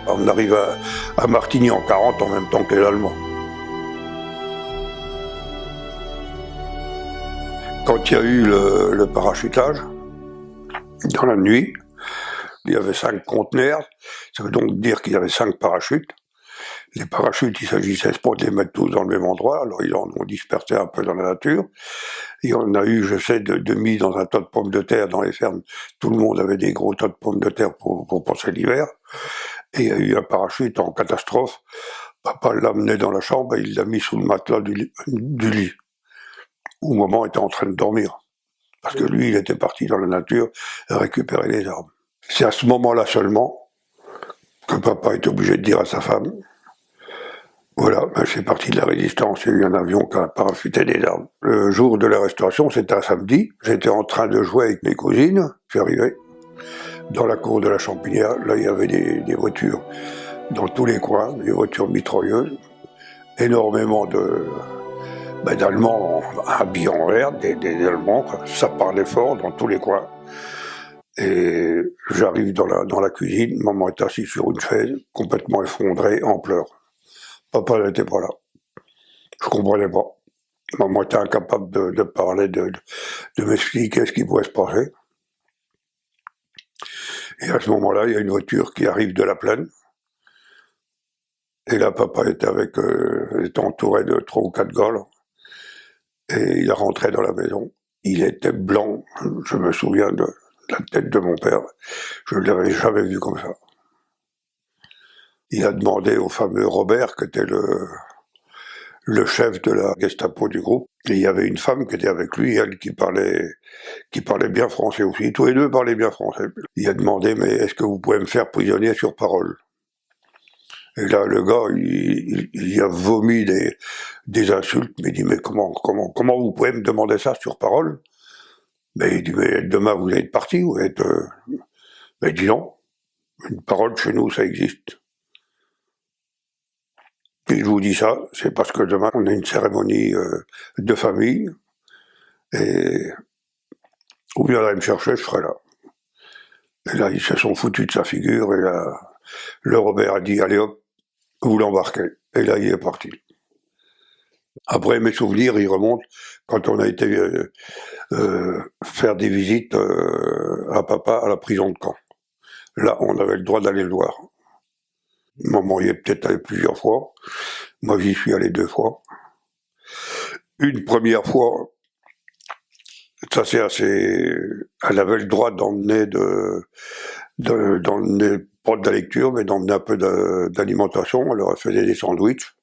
On arrive à Martigny en 40 en même temps que les Allemands. Quand il y a eu le parachutage, dans la nuit, il y avait 5 conteneurs, ça veut donc dire qu'il y avait 5 parachutes. Les parachutes, il s'agissait pas de les mettre tous dans le même endroit, alors ils en ont dispersé un peu dans la nature. Et on a eu, je sais, de mis dans un tas de pommes de terre dans les fermes. Tout le monde avait des gros tas de pommes de terre pour passer l'hiver. Et il y a eu un parachute en catastrophe. Papa l'a amené dans la chambre et il l'a mis sous le matelas du lit, où maman était en train de dormir. Parce que lui, il était parti dans la nature récupérer les armes. C'est à ce moment-là seulement que papa est obligé de dire à sa femme: voilà, je fais partie de la résistance, il y a eu un avion qui a parachuté des armes. Le jour de l'arrestation, c'était un samedi, j'étais en train de jouer avec mes cousines, je suis arrivé dans la cour de la Champinière, là il y avait des voitures dans tous les coins, des voitures mitrailleuses, énormément d'Allemands habillés en vert, des Allemands, ça parlait fort dans tous les coins. Et j'arrive dans la cuisine, maman est assise sur une chaise, complètement effondrée, en pleurs. Papa n'était pas là. Je comprenais pas. Maman était incapable de parler, de m'expliquer ce qui pouvait se passer. Et à ce moment-là, il y a une voiture qui arrive de la plaine. Et là, papa était entouré de 3 ou 4 gars. Et il est rentré dans la maison. Il était blanc. Je me souviens de la tête de mon père. Je ne l'avais jamais vu comme ça. Il a demandé au fameux Robert, qui était le chef de la Gestapo du groupe. Et il y avait une femme qui était avec lui, elle qui parlait bien français aussi. Tous les deux parlaient bien français. Il a demandé: mais est-ce que vous pouvez me faire prisonnier sur parole? Et là, le gars, il a vomi des insultes, mais il dit: mais comment vous pouvez me demander ça sur parole? Mais il dit: mais demain vous êtes parti, vous êtes... Mais il dit: non, une parole chez nous, ça existe. Et je vous dis ça, c'est parce que demain, on a une cérémonie de famille, et vous viendrez me chercher, je serai là. Et là, ils se sont foutus de sa figure, et là, le Robert a dit: allez hop, vous l'embarquez. Et là, il est parti. Après, mes souvenirs, ils remontent quand on a été faire des visites à papa à la prison de Caen. Là, on avait le droit d'aller le voir. Maman y est peut-être allé plusieurs fois. Moi, j'y suis allé 2 fois. Une première fois, ça c'est assez... Elle avait le droit d'emmener d'emmener pas de la lecture, mais d'emmener un peu d'alimentation. Elle leur faisait des sandwichs.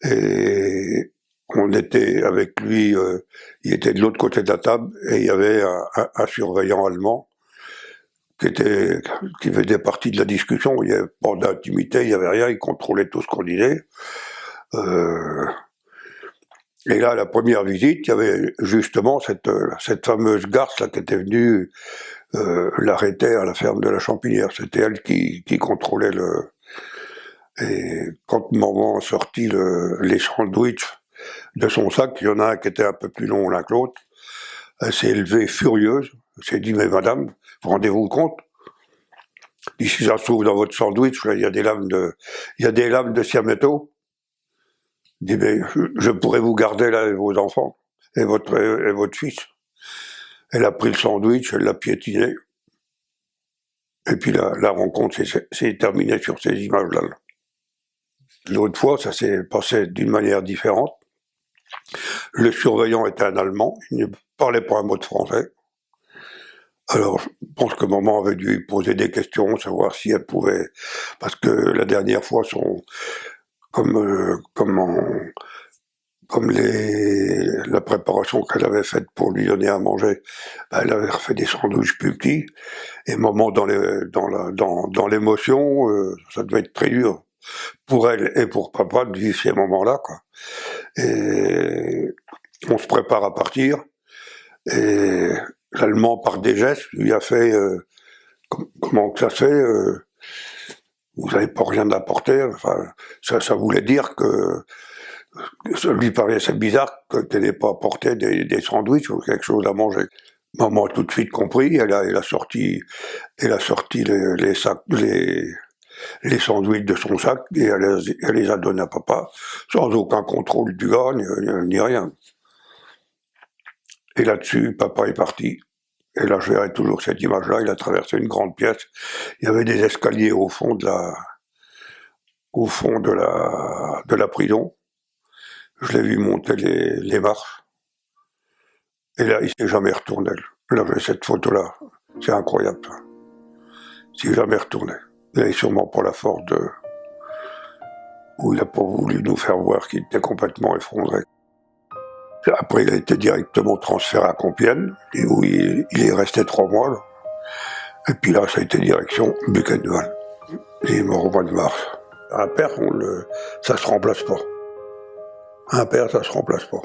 Et on était avec lui, il était de l'autre côté de la table, et il y avait un surveillant allemand qui faisait partie de la discussion. Il n'y avait pas d'intimité, il n'y avait rien, il contrôlait tout ce qu'on disait. Et là, la première visite, il y avait justement cette fameuse garce là qui était venue l'arrêter à la ferme de la Champinière. C'était elle qui contrôlait le... Et quand maman a sorti les sandwichs de son sac, il y en a un qui était un peu plus long l'un que l'autre, elle s'est élevée furieuse, elle s'est dit: mais madame, rendez-vous compte? Si ça se trouve dans votre sandwich, là, il y a des lames de siaméto. Elle dit: mais je pourrais vous garder là avec vos enfants et votre fils. Elle a pris le sandwich, elle l'a piétiné. Et puis la rencontre s'est terminée sur ces images-là. L'autre fois, ça s'est passé d'une manière différente. Le surveillant était un Allemand, il ne parlait pas un mot de français. Alors, je pense que maman avait dû lui poser des questions, savoir si elle pouvait... Parce que la dernière fois, la préparation qu'elle avait faite pour lui donner à manger, elle avait refait des sandwichs plus petits, et maman, dans l'émotion, ça devait être très dur pour elle et pour papa de vivre ces moments-là, quoi. Et on se prépare à partir, et l'Allemand, par des gestes, lui a fait comment que ça se fait, vous n'avez pas rien apporté. Enfin, ça voulait dire que ça lui paraissait bizarre qu'elle n'ait pas apporté des sandwichs ou quelque chose à manger. Maman a tout de suite compris, elle a sorti les sacs, les sandwichs de son sac et elle les a donnés à papa, sans aucun contrôle du gars, ni rien. Et là-dessus, papa est parti. Et là, je verrai toujours cette image-là, il a traversé une grande pièce. Il y avait des escaliers au fond de la prison. Je l'ai vu monter les marches. Et là, il s'est jamais retourné. Là, j'ai cette photo-là. C'est incroyable, ça. Il s'est jamais retourné. Il avait sûrement pas la force où il n'a pas voulu nous faire voir qu'il était complètement effondré. Après, il a été directement transféré à Compiègne, où il est resté 3 mois. Là. Et puis là, ça a été direction Buchenwald. Il est mort au mois de mars. Un père, ça se remplace pas. Un père, ça se remplace pas.